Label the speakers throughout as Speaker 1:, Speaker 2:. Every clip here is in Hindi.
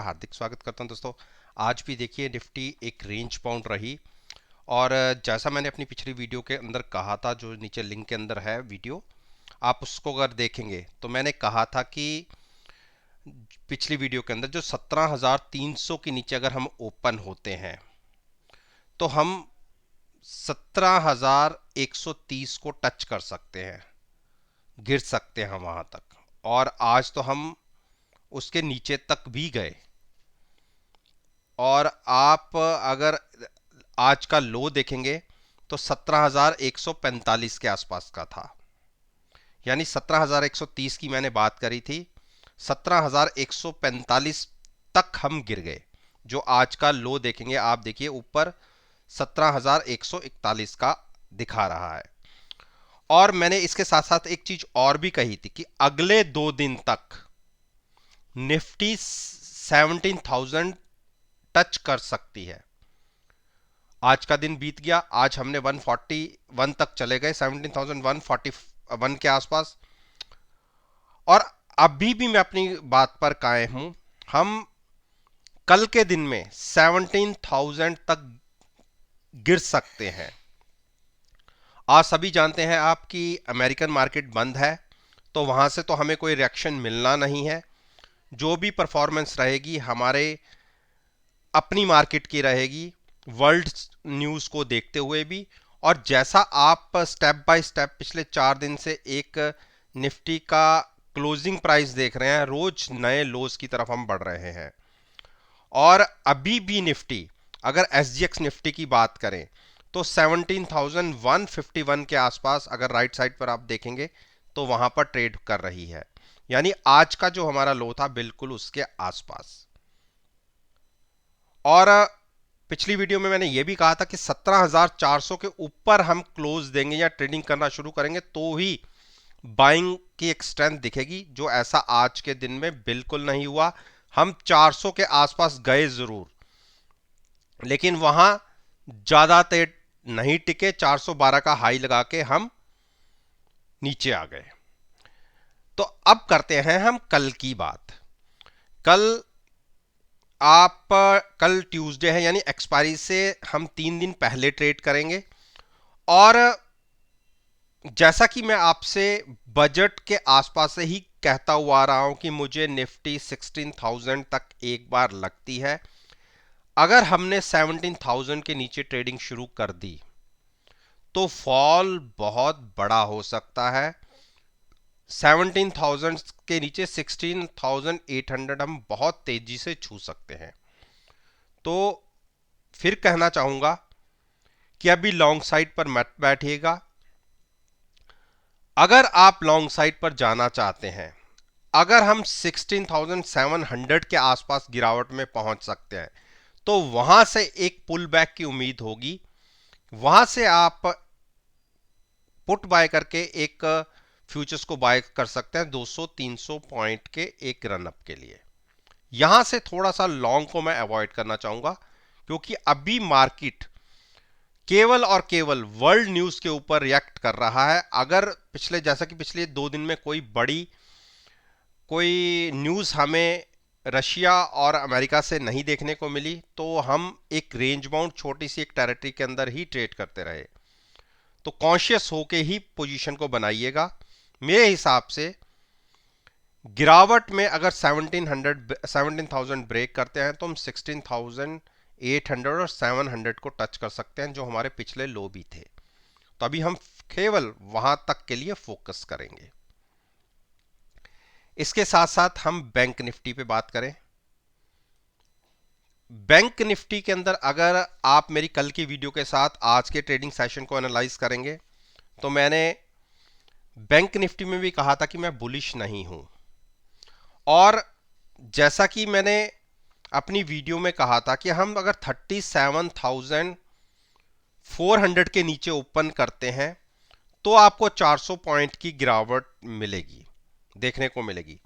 Speaker 1: हार्दिक स्वागत करता हूं दोस्तों। आज भी देखिए निफ्टी एक रेंज बाउंड रही और जैसा मैंने अपनी पिछली वीडियो के अंदर कहा था, जो नीचे लिंक के अंदर है वीडियो, आप उसको अगर देखेंगे तो मैंने कहा था कि पिछली वीडियो के अंदर जो 17,300 के नीचे अगर हम ओपन होते हैं तो हम 17,130 को टच कर सकते हैं, गिर सकते हैं वहां तक। और आज तो हम उसके नीचे तक भी गए। और आप अगर आज का लो देखेंगे तो 17,145 के आसपास का था, यानी 17,130 की मैंने बात करी थी, 17,145 तक हम गिर गए। जो आज का लो देखेंगे आप, देखिए ऊपर 17,141 का दिखा रहा है। और मैंने इसके साथ साथ एक चीज और भी कही थी कि अगले 2 दिन तक निफ्टी 17,000 टच कर सकती है। आज का दिन बीत गया, आज हमने 141 तक चले गए, 17,141 के आसपास। और अभी भी मैं अपनी बात पर कायम हूं, हम कल के दिन में 17,000 तक गिर सकते हैं। आज सभी जानते हैं आप कि अमेरिकन मार्केट बंद है, तो वहां से तो हमें कोई रिएक्शन मिलना नहीं है। जो भी परफॉर्मेंस रहेगी हमारे अपनी मार्केट की रहेगी, वर्ल्ड न्यूज को देखते हुए भी। और जैसा आप स्टेप बाय स्टेप पिछले 4 दिन से एक निफ्टी का क्लोजिंग प्राइस देख रहे हैं, रोज नए लोज की तरफ हम बढ़ रहे हैं। और अभी भी निफ्टी, अगर एसजीएक्स निफ्टी की बात करें तो 17,151 के आसपास अगर राइट साइड पर आप देखेंगे तो वहां पर ट्रेड कर रही है, यानी आज का जो हमारा लो था बिल्कुल उसके आसपास। और पिछली वीडियो में मैंने यह भी कहा था कि 17,400 के ऊपर हम क्लोज देंगे या ट्रेडिंग करना शुरू करेंगे तो ही बाइंग की एक स्ट्रेंथ दिखेगी, जो ऐसा आज के दिन में बिल्कुल नहीं हुआ। हम 400 के आसपास गए जरूर, लेकिन वहां ज्यादा देर नहीं टिके, 412 का हाई लगा के हम नीचे आ गए। तो अब करते हैं हम कल की बात। कल आप कल ट्यूसडे है, यानी एक्सपायरी से हम 3 दिन पहले ट्रेड करेंगे। और जैसा कि मैं आपसे बजट के आसपास से ही कहता हुआ आ रहा हूं कि मुझे निफ्टी 16,000 तक एक बार लगती है। अगर हमने 17,000 के नीचे ट्रेडिंग शुरू कर दी तो फॉल बहुत बड़ा हो सकता है। 17,000 के नीचे 16,800 हम बहुत तेजी से छू सकते हैं। तो फिर कहना चाहूंगा कि अभी लॉन्ग साइड पर मत बैठिएगा। अगर आप लॉन्ग साइड पर जाना चाहते हैं, अगर हम 16,700 के आसपास गिरावट में पहुंच सकते हैं तो वहां से एक पुल बैक की उम्मीद होगी। वहां से आप पुट बाय करके एक फ्यूचर्स को बाय कर सकते हैं 200-300 पॉइंट के एक रनअप के लिए। यहां से थोड़ा सा लॉन्ग को मैं अवॉइड करना चाहूंगा, क्योंकि अभी मार्केट केवल और केवल वर्ल्ड न्यूज के ऊपर रिएक्ट कर रहा है। अगर जैसा कि पिछले 2 दिन में कोई न्यूज हमें रशिया और अमेरिका से नहीं देखने को मिली, तो हम एक रेंज बाउंड छोटी सी एक टेरिटरी के अंदर ही ट्रेड करते रहे। तो कॉन्शियस होके ही पोजीशन को बनाइएगा। मेरे हिसाब से गिरावट में अगर 17,000 ब्रेक करते हैं तो हम 16,800 और 700 को टच कर सकते हैं, जो हमारे पिछले लो भी थे। तो अभी हम केवल वहां तक के लिए फोकस करेंगे। इसके साथ साथ हम बैंक निफ्टी पे बात करें। बैंक निफ्टी के अंदर अगर आप मेरी कल की वीडियो के साथ आज के ट्रेडिंग सेशन को एनालाइज करेंगे तो मैंने बैंक निफ्टी में भी कहा था कि मैं बुलिश नहीं हूं। और जैसा कि मैंने अपनी वीडियो में कहा था कि हम अगर 37,400 के नीचे ओपन करते हैं तो आपको 400 पॉइंट की गिरावट मिलेगी, देखने को मिलेगी।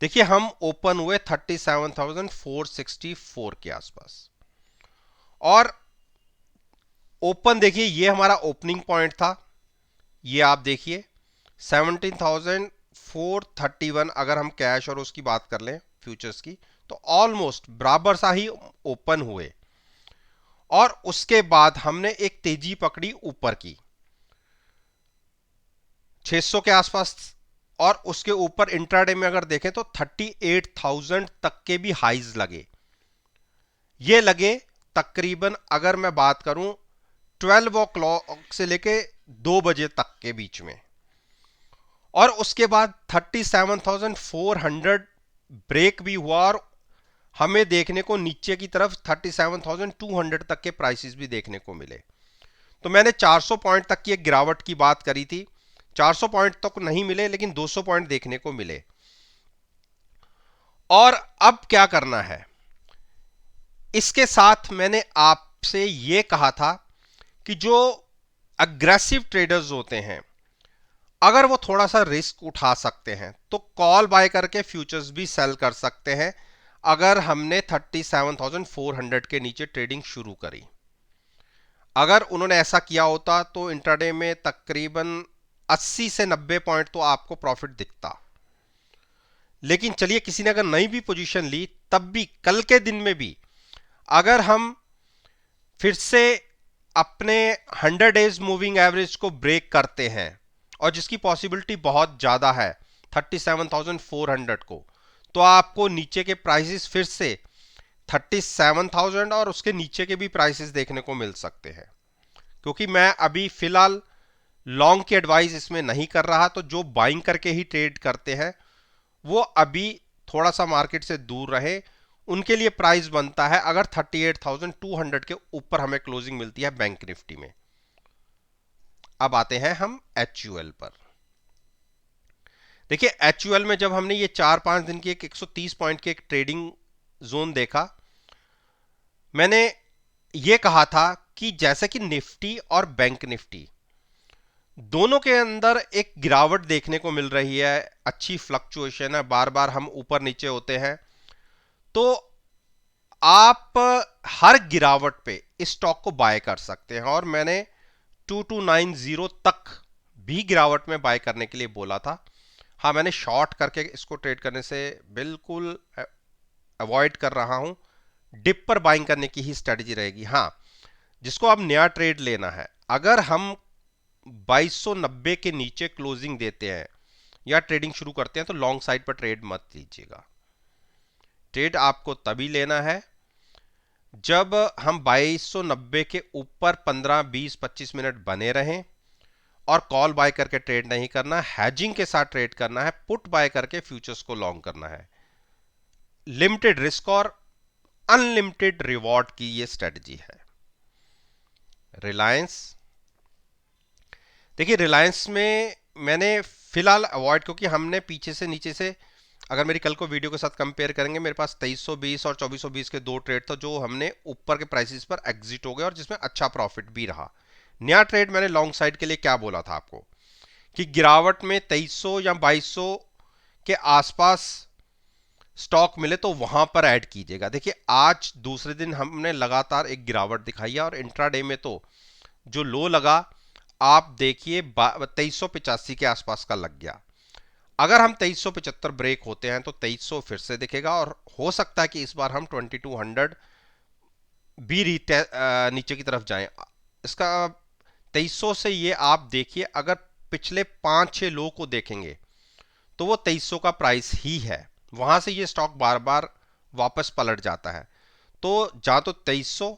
Speaker 1: देखिए हम ओपन हुए 37,464 के आसपास, और ओपन देखिए ये हमारा ओपनिंग पॉइंट था। ये आप देखिए 17,431, अगर हम कैश और उसकी बात कर लें फ्यूचर्स की, तो ऑलमोस्ट बराबर सा ही ओपन हुए और उसके बाद हमने एक तेजी पकड़ी ऊपर की 600 के आसपास, और उसके ऊपर इंट्राडे में अगर देखें तो 38,000 तक के भी हाइज लगे। ये लगे तकरीबन, अगर मैं बात करूं 12 ओ क्लॉक से लेके 2 बजे तक के बीच में, और उसके बाद 37,400 ब्रेक भी हुआ और हमें देखने को नीचे की तरफ 37,200 तक के प्राइसेस भी देखने को मिले। तो मैंने 400 पॉइंट तक की एक गिरावट की बात करी थी, 400 पॉइंट तक नहीं मिले लेकिन 200 पॉइंट देखने को मिले। और अब क्या करना है, इसके साथ मैंने आपसे यह कहा था कि जो अग्रेसिव ट्रेडर्स होते हैं, अगर वो थोड़ा सा रिस्क उठा सकते हैं तो कॉल बाय करके फ्यूचर्स भी सेल कर सकते हैं। अगर हमने 37,400 के नीचे ट्रेडिंग शुरू करी, अगर उन्होंने ऐसा किया होता तो इंट्राडे में तकरीबन 80 से 90 पॉइंट तो आपको प्रॉफिट दिखता। लेकिन चलिए, किसी ने अगर नई भी पोजीशन ली, तब भी कल के दिन में भी अगर हम फिर से अपने 100 डेज मूविंग एवरेज को ब्रेक करते हैं, और जिसकी पॉसिबिलिटी बहुत ज्यादा है 37,400 को, तो आपको नीचे के प्राइसेस फिर से 37,000 और उसके नीचे के भी प्राइसेस देखने को मिल सकते हैं। क्योंकि मैं अभी फिलहाल लॉन्ग की एडवाइस इसमें नहीं कर रहा, तो जो बाइंग करके ही ट्रेड करते हैं वो अभी थोड़ा सा मार्केट से दूर रहे। उनके लिए प्राइस बनता है अगर 38,200 के ऊपर हमें क्लोजिंग मिलती है बैंक निफ्टी में। अब आते हैं हम HUL पर। देखिए, HUL में जब हमने ये 4-5 दिन की एक 130 पॉइंट की एक ट्रेडिंग जोन देखा, मैंने ये कहा था कि जैसे कि निफ्टी और बैंक निफ्टी दोनों के अंदर एक गिरावट देखने को मिल रही है, अच्छी फ्लक्चुएशन है, बार बार हम ऊपर नीचे होते हैं, तो आप हर गिरावट पे इस स्टॉक को बाय कर सकते हैं। और मैंने 2290 तक भी गिरावट में बाय करने के लिए बोला था। हाँ, मैंने शॉर्ट करके इसको ट्रेड करने से बिल्कुल अवॉइड कर रहा हूं, डिप पर बाइंग करने की ही स्ट्रेटजी रहेगी। हाँ, जिसको अब नया ट्रेड लेना है, अगर हम 2290 के नीचे क्लोजिंग देते हैं या ट्रेडिंग शुरू करते हैं तो लॉन्ग साइड पर ट्रेड मत लीजिएगा। ट्रेड आपको तभी लेना है जब हम 2290 के ऊपर 15, 20, 25 मिनट बने रहें, और कॉल बाय करके ट्रेड नहीं करना, हैजिंग के साथ ट्रेड करना है, पुट बाय करके फ्यूचर्स को लॉन्ग करना है। लिमिटेड रिस्क और अनलिमिटेड रिवॉर्ड की ये स्ट्रेटजी है। रिलायंस, देखिए रिलायंस में मैंने फिलहाल अवॉइड, क्योंकि हमने पीछे से नीचे से, अगर मेरी कल को वीडियो के साथ कंपेयर करेंगे, मेरे पास 2320 और 2420 के दो ट्रेड था जो हमने ऊपर के प्राइसेस पर एग्जिट हो गए और जिसमें अच्छा प्रॉफिट भी रहा। नया ट्रेड मैंने लॉन्ग साइड के लिए क्या बोला था आपको कि गिरावट में 2300 या 2200 के आसपास स्टॉक मिले तो वहां पर ऐड कीजिएगा। देखिए, आज दूसरे दिन हमने लगातार एक गिरावट दिखाई है और इंट्राडे में तो जो लो लगा, आप देखिए 2385 के आसपास का लग गया। अगर हम 2375 ब्रेक होते हैं तो 2300 फिर से दिखेगा, और हो सकता है कि इस बार हम 2200 भी नीचे की तरफ जाएं। इसका 2300 से ये आप देखिए, अगर पिछले 5-6 लो को देखेंगे तो वो 2300 का प्राइस ही है, वहां से ये स्टॉक बार बार वापस पलट जाता है। तो जहां तो 2300,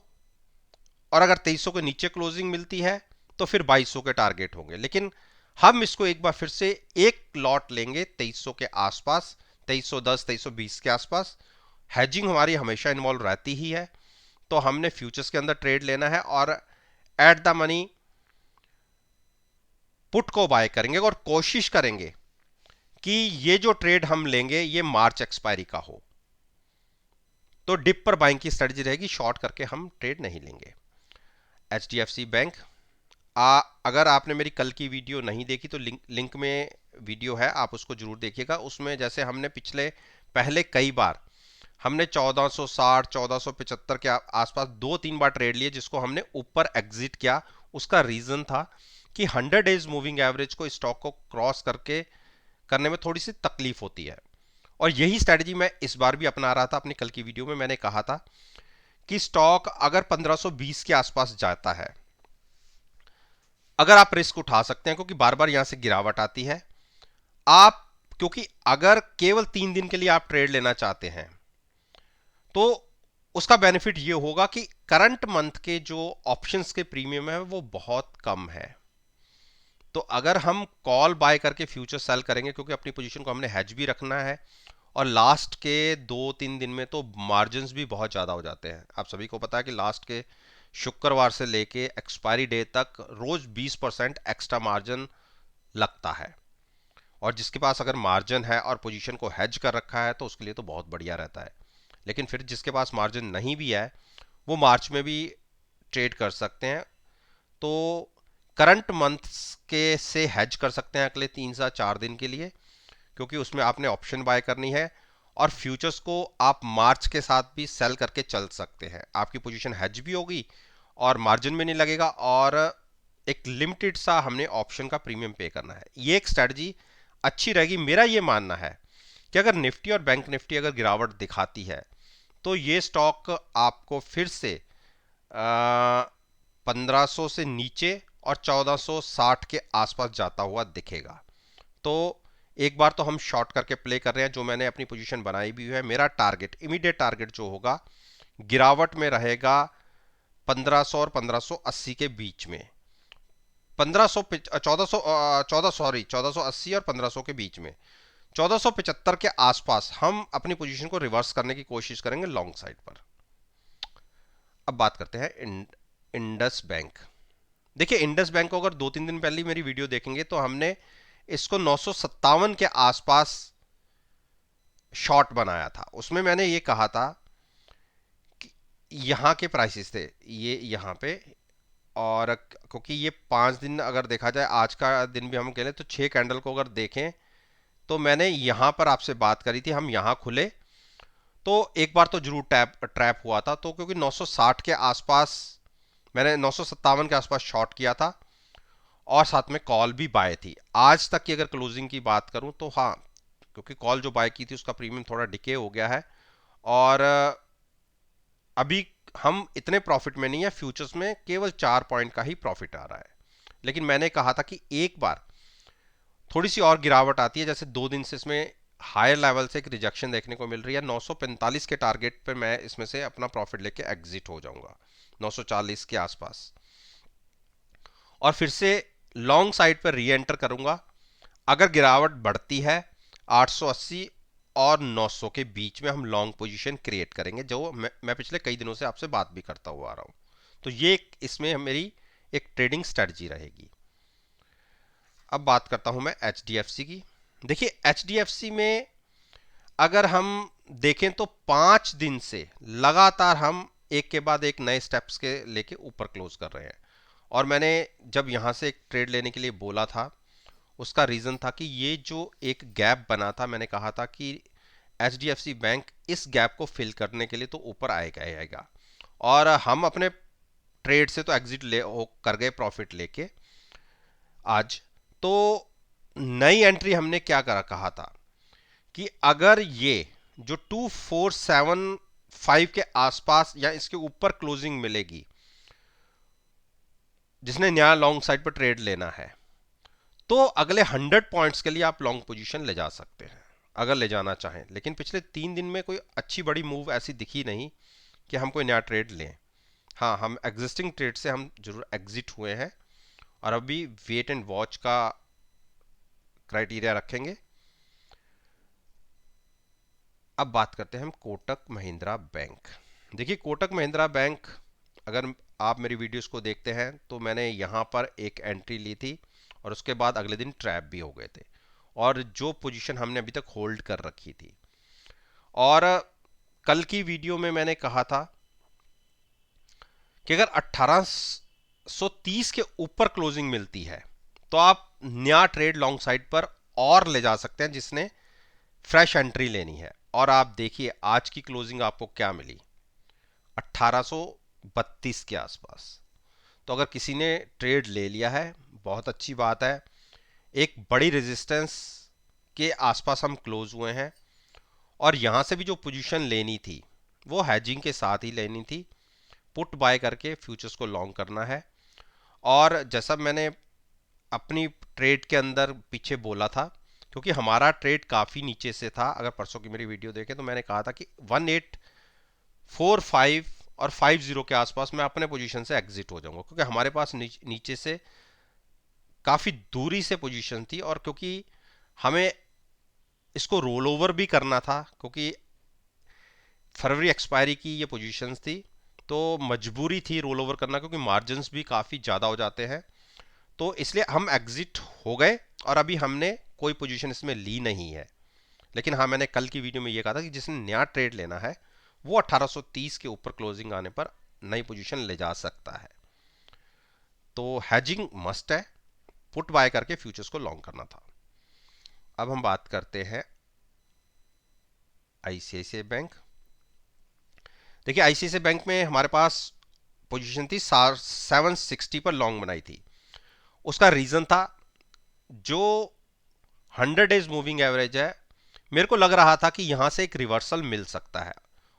Speaker 1: और अगर 2300 के नीचे क्लोजिंग मिलती है तो फिर 2200 के टारगेट होंगे। लेकिन हम इसको एक बार फिर से एक लॉट लेंगे 2300 के आसपास, 2310, 2320 के आसपास। हैजिंग हमारी हमेशा इन्वॉल्व रहती ही है, तो हमने फ्यूचर्स के अंदर ट्रेड लेना है और एट द मनी पुट को बाय करेंगे, और कोशिश करेंगे कि ये जो ट्रेड हम लेंगे ये मार्च एक्सपायरी का हो। तो डिप पर बाइंग की स्ट्रेटजी रहेगी, शॉर्ट करके हम ट्रेड नहीं लेंगे। HDFC बैंक, अगर आपने मेरी कल की वीडियो नहीं देखी तो लिंक में वीडियो है, आप उसको जरूर देखिएगा। उसमें जैसे हमने पहले कई बार हमने 1460, 1475 के आसपास 2-3 बार ट्रेड लिए जिसको हमने ऊपर एग्जिट किया। उसका रीजन था कि 100 डेज मूविंग एवरेज को स्टॉक को क्रॉस करने में थोड़ी सी तकलीफ होती है, और यही स्ट्रेटजी मैं इस बार भी अपना रहा था। अपनी कल की वीडियो में मैंने कहा था कि स्टॉक अगर 1520 के आसपास जाता है, अगर आप रिस्क उठा सकते हैं, क्योंकि बार बार यहां से गिरावट आती है आप, क्योंकि अगर केवल 3 दिन के लिए आप ट्रेड लेना चाहते हैं तो उसका बेनिफिट ये होगा कि करंट मंथ के जो ऑप्शंस के प्रीमियम है वो बहुत कम है। तो अगर हम कॉल बाय करके फ्यूचर सेल करेंगे, क्योंकि अपनी पोजीशन को हमने हेज भी रखना है, और लास्ट के 2-3 दिन में तो मार्जिन्स भी बहुत ज़्यादा हो जाते हैं। आप सभी को पता है कि लास्ट के शुक्रवार से लेके एक्सपायरी डे तक रोज 20% एक्स्ट्रा मार्जिन लगता है, और जिसके पास अगर मार्जिन है और पोजीशन को हेज कर रखा है तो उसके लिए तो बहुत बढ़िया रहता है। लेकिन फिर जिसके पास मार्जिन नहीं भी है वो मार्च में भी ट्रेड कर सकते हैं। तो करंट मंथ के से हेज कर सकते हैं अगले 3 से 4 दिन के लिए, क्योंकि उसमें आपने ऑप्शन बाय करनी है, और फ्यूचर्स को आप मार्च के साथ भी सेल करके चल सकते हैं। आपकी पोजीशन हेज भी होगी और मार्जिन भी नहीं लगेगा, और एक लिमिटेड सा हमने ऑप्शन का प्रीमियम पे करना है। ये एक स्ट्रेटजी अच्छी रहेगी। मेरा ये मानना है कि अगर निफ्टी और बैंक निफ्टी अगर गिरावट दिखाती है तो ये स्टॉक आपको फिर से 1500 से नीचे और 1460 के आसपास जाता हुआ दिखेगा। तो एक बार तो हम शॉर्ट करके प्ले कर रहे हैं, जो मैंने अपनी पोजीशन बनाई भी है। मेरा टारगेट, इमीडिएट टारगेट जो होगा गिरावट में रहेगा 1500 और 1580 के बीच में। 1500 1400 1480 और 1500 के बीच में, 1475 के आसपास हम अपनी पोजीशन को रिवर्स करने की कोशिश करेंगे लॉन्ग साइड पर। अब बात करते हैं इंडस बैंक। देखिए, इंडस बैंक को अगर 2-3 दिन पहले मेरी वीडियो देखेंगे तो हमने इसको 957 के आसपास शॉर्ट बनाया था। उसमें मैंने ये कहा था कि यहाँ के प्राइसेस थे ये यहाँ पे, और क्योंकि ये 5 दिन अगर देखा जाए, आज का दिन भी हम कह लें तो 6 कैंडल को अगर देखें तो मैंने यहाँ पर आपसे बात करी थी, हम यहाँ खुले तो एक बार तो जरूर ट्रैप हुआ था। तो क्योंकि 960 के आसपास मैंने 957 के आसपास शॉर्ट किया था, और साथ में कॉल भी बाय थी। आज तक की अगर क्लोजिंग की बात करूं तो हाँ, क्योंकि कॉल जो बाय की थी उसका प्रीमियम थोड़ा डिके हो गया है, और अभी हम इतने प्रॉफिट में नहीं है। फ्यूचर्स में केवल 4 पॉइंट का ही प्रॉफिट आ रहा है। लेकिन मैंने कहा था कि एक बार थोड़ी सी और गिरावट आती है, जैसे 2 दिन से इसमें हायर लेवल से एक रिजेक्शन देखने को मिल रही है। 945 के टारगेट पे मैं इसमें से अपना प्रॉफिट लेके एग्जिट हो जाऊंगा 940 के आसपास, और फिर से लॉन्ग साइड पर री एंटर करूंगा। अगर गिरावट बढ़ती है 880 और 900 के बीच में हम लॉन्ग पोजीशन क्रिएट करेंगे, जो मैं पिछले कई दिनों से आपसे बात भी करता हुआ आ रहा हूं। तो ये इसमें मेरी एक ट्रेडिंग स्ट्रेटजी रहेगी। अब बात करता हूं मैं HDFC की। देखिए, HDFC में अगर हम देखें तो 5 दिन से लगातार हम एक के बाद एक नए स्टेप्स के लेके ऊपर क्लोज कर रहे हैं। और मैंने जब यहां से एक ट्रेड लेने के लिए बोला था, उसका रीजन था कि ये जो एक गैप बना था, मैंने कहा था कि HDFC बैंक इस गैप को फिल करने के लिए तो ऊपर आएगा, और हम अपने ट्रेड से तो एग्जिट ले कर गए प्रॉफिट लेके आज। तो नई एंट्री हमने क्या कहा था कि अगर ये जो 2475 के आसपास या इसके ऊपर क्लोजिंग मिलेगी, जिसने नया लॉन्ग साइड पर ट्रेड लेना है, तो अगले 100 पॉइंट्स के लिए आप लॉन्ग पोजीशन ले जा सकते हैं अगर ले जाना चाहें। लेकिन पिछले 3 दिन में कोई अच्छी बड़ी मूव ऐसी दिखी नहीं कि हम कोई नया ट्रेड लें। हाँ, हम एग्जिस्टिंग ट्रेड से हम जरूर एग्जिट हुए हैं, और अभी वेट एंड वॉच का क्राइटेरिया रखेंगे। अब बात करते हैं हम कोटक महिंद्रा बैंक। देखिए, कोटक महिंद्रा बैंक, अगर आप मेरी वीडियोस को देखते हैं तो मैंने यहाँ पर एक एंट्री ली थी, और उसके बाद अगले दिन ट्रैप भी हो गए थे, और जो पोजीशन हमने अभी तक होल्ड कर रखी थी। और कल की वीडियो में मैंने कहा था कि अगर 1830 के ऊपर क्लोजिंग मिलती है तो आप नया ट्रेड लॉन्ग साइड पर और ले जा सकते हैं, जिसने फ्रेश एंट्री लेनी है। और आप देखिए आज की क्लोजिंग आपको क्या मिली, 1832 के आसपास। तो अगर किसी ने ट्रेड ले लिया है, बहुत अच्छी बात है। एक बड़ी रेजिस्टेंस के आसपास हम क्लोज हुए हैं, और यहां से भी जो पोजीशन लेनी थी वो हैजिंग के साथ ही लेनी थी, पुट बाय करके फ्यूचर्स को लॉन्ग करना है। और जैसा मैंने अपनी ट्रेड के अंदर पीछे बोला था, क्योंकि हमारा ट्रेड काफ़ी नीचे से था, अगर परसों की मेरी वीडियो देखें तो मैंने कहा था कि 1845 और 50 के आसपास मैं अपने पोजीशन से एग्जिट हो जाऊंगा, क्योंकि हमारे पास नीचे से काफ़ी दूरी से पोजीशन थी, और क्योंकि हमें इसको रोल ओवर भी करना था, क्योंकि फरवरी एक्सपायरी की ये पोजीशंस थी, तो मजबूरी थी रोल ओवर करना, क्योंकि मार्जिन्स भी काफ़ी ज़्यादा हो जाते हैं। तो इसलिए हम एग्जिट हो गए, और अभी हमने कोई पोजीशन इसमें ली नहीं है। लेकिन हाँ, मैंने कल की वीडियो में ये कहा था कि जिसने नया ट्रेड लेना है वो 1830 के ऊपर क्लोजिंग आने पर नई पोजीशन ले जा सकता है। तो हैजिंग मस्ट है, पुट बाय करके फ्यूचर्स को लॉन्ग करना था। अब हम बात करते हैं आईसीआईसीआई बैंक। देखिए, आईसीआईसीआई बैंक में हमारे पास पोजीशन थी 760 पर लॉन्ग बनाई थी। उसका रीजन था जो 100 डेज मूविंग एवरेज है, मेरे को लग रहा था कि यहां से एक रिवर्सल मिल सकता है।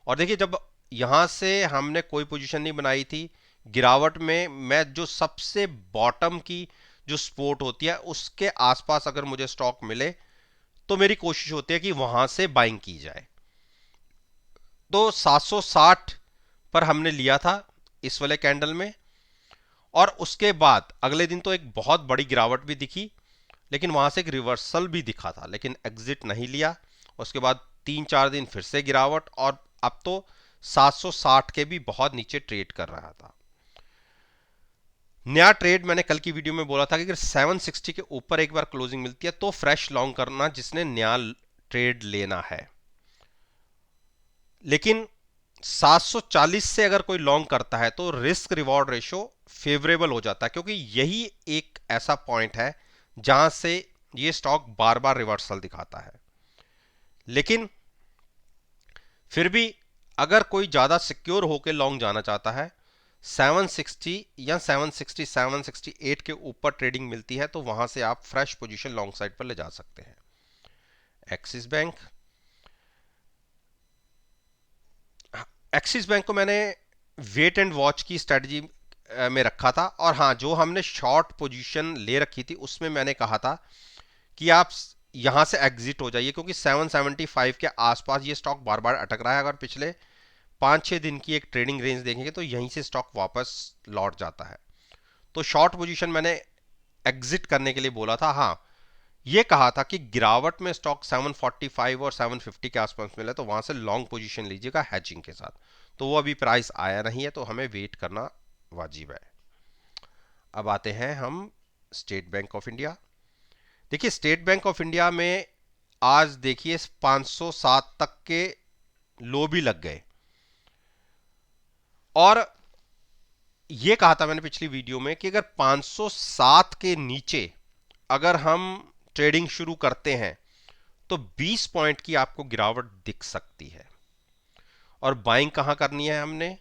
Speaker 1: और देखिए, जब यहां से हमने कोई पोजीशन नहीं बनाई थी, गिरावट में मैं जो सबसे बॉटम की जो सपोर्ट होती है उसके आसपास अगर मुझे स्टॉक मिले तो मेरी कोशिश होती है कि वहां से बाइंग की जाए। तो 760 पर हमने लिया था इस वाले कैंडल में, और उसके बाद अगले दिन तो एक बहुत बड़ी गिरावट भी दिखी, लेकिन वहां से एक रिवर्सल भी दिखा था, लेकिन एग्जिट नहीं लिया। उसके बाद 3-4 दिन फिर से गिरावट, और अब तो 760 के भी बहुत नीचे ट्रेड कर रहा था। नया ट्रेड मैंने कल की वीडियो में बोला था कि अगर 760 के ऊपर एक बार क्लोजिंग मिलती है तो फ्रेश लॉन्ग करना, जिसने नया ट्रेड लेना है। लेकिन 740 से अगर कोई लॉन्ग करता है तो रिस्क रिवॉर्ड रेशो फेवरेबल हो जाता है, क्योंकि यही एक ऐसा पॉइंट है जहां से ये स्टॉक बार बार रिवर्सल दिखाता है। लेकिन फिर भी अगर कोई ज्यादा सिक्योर होकर लॉन्ग जाना चाहता है, 760 या 760 768 के ऊपर ट्रेडिंग मिलती है तो वहां से आप फ्रेश पोजीशन लॉन्ग साइड पर ले जा सकते हैं। एक्सिस बैंक, एक्सिस बैंक को मैंने वेट एंड वॉच की स्ट्रेटजी में रखा था, और हाँ, जो हमने शॉर्ट पोजीशन ले रखी थी उसमें मैंने कहा था कि आप यहां से एग्जिट हो जाइए, क्योंकि 775 के आसपास ये स्टॉक बार बार अटक रहा है। अगर पिछले 5-6 दिन की एक ट्रेडिंग रेंज देखेंगे तो यहीं से स्टॉक वापस लौट जाता है। तो शॉर्ट पोजीशन मैंने एग्जिट करने के लिए बोला था। हाँ, ये कहा था कि गिरावट में स्टॉक 745 और 750 के आसपास मिले तो वहां से लॉन्ग पोजीशन लीजिएगा हैजिंग के साथ। तो वो अभी प्राइस आया नहीं है, तो हमें वेट करना वाजिब है। अब आते हैं हम स्टेट बैंक ऑफ इंडिया। देखिए, स्टेट बैंक ऑफ इंडिया में आज देखिए 507 तक के लो भी लग गए, और ये कहा था मैंने पिछली वीडियो में कि अगर 507 के नीचे अगर हम ट्रेडिंग शुरू करते हैं तो 20 पॉइंट की आपको गिरावट दिख सकती है। और बाइंग कहां करनी है, हमने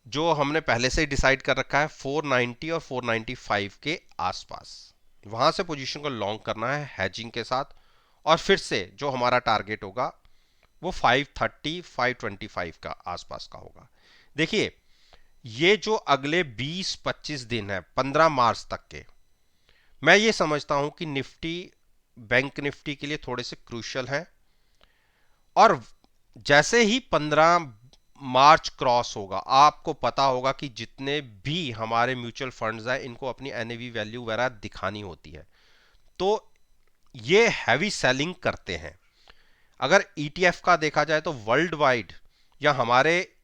Speaker 1: जो हमने पहले से ही डिसाइड कर रखा है 490 और 495 के आसपास, वहां से पोजीशन को लॉन्ग करना है हैजिंग के साथ। और फिर से जो हमारा टारगेट होगा वो 530 525 का आसपास का होगा। देखिए, ये जो अगले 20-25 दिन है 15 मार्च तक के, मैं ये समझता हूं कि निफ्टी, बैंक निफ्टी के लिए थोड़े से क्रूशियल है। और जैसे ही 15 मार्च क्रॉस होगा, आपको पता होगा कि जितने भी हमारे म्यूचुअल फंड्स हैं इनको अपनी एनएवी वैल्यू वगैरह दिखानी होती है, तो ये हैवी सेलिंग करते हैं। अगर ईटीएफ का देखा जाए तो वर्ल्ड वाइड या हमारे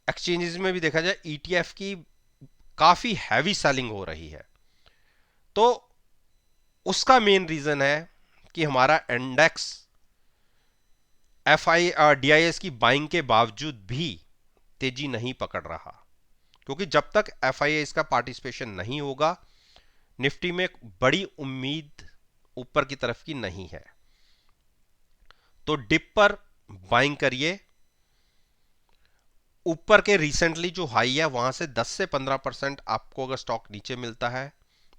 Speaker 1: एक्सचेंजेस में भी देखा जाए, ईटीएफ की काफी हैवी सेलिंग हो रही है। तो उसका मेन रीजन है कि हमारा इंडेक्स डीआईएस की बाइंग के बावजूद भी तेजी नहीं पकड़ रहा, क्योंकि जब तक एफआईआईएस का पार्टिसिपेशन नहीं होगा निफ्टी में बड़ी उम्मीद ऊपर की तरफ की नहीं है। तो डिप पर बाइंग करिए। ऊपर के रिसेंटली जो हाई है वहां से 10 से 15% आपको अगर स्टॉक नीचे मिलता है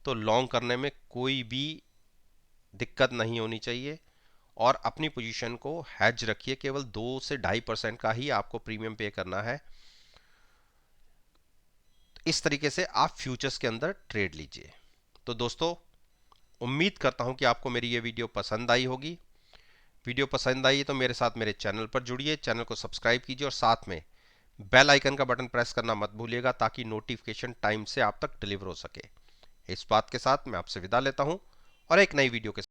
Speaker 1: तो लॉन्ग करने में कोई भी दिक्कत नहीं होनी चाहिए। और अपनी पोजीशन को हैज रखिए। केवल 2 से 2.5% का ही आपको प्रीमियम पे करना है। इस तरीके से आप फ्यूचर्स के अंदर ट्रेड लीजिए। तो दोस्तों, उम्मीद करता हूं कि आपको मेरी ये वीडियो पसंद आई होगी। वीडियो पसंद आई तो मेरे साथ मेरे चैनल पर जुड़िए, चैनल को सब्सक्राइब कीजिए और साथ में बेल आइकन का बटन प्रेस करना मत भूलिएगा, ताकि नोटिफिकेशन टाइम से आप तक डिलीवर हो सके। इस बात के साथ मैं आपसे विदा लेता हूं और एक नई वीडियो के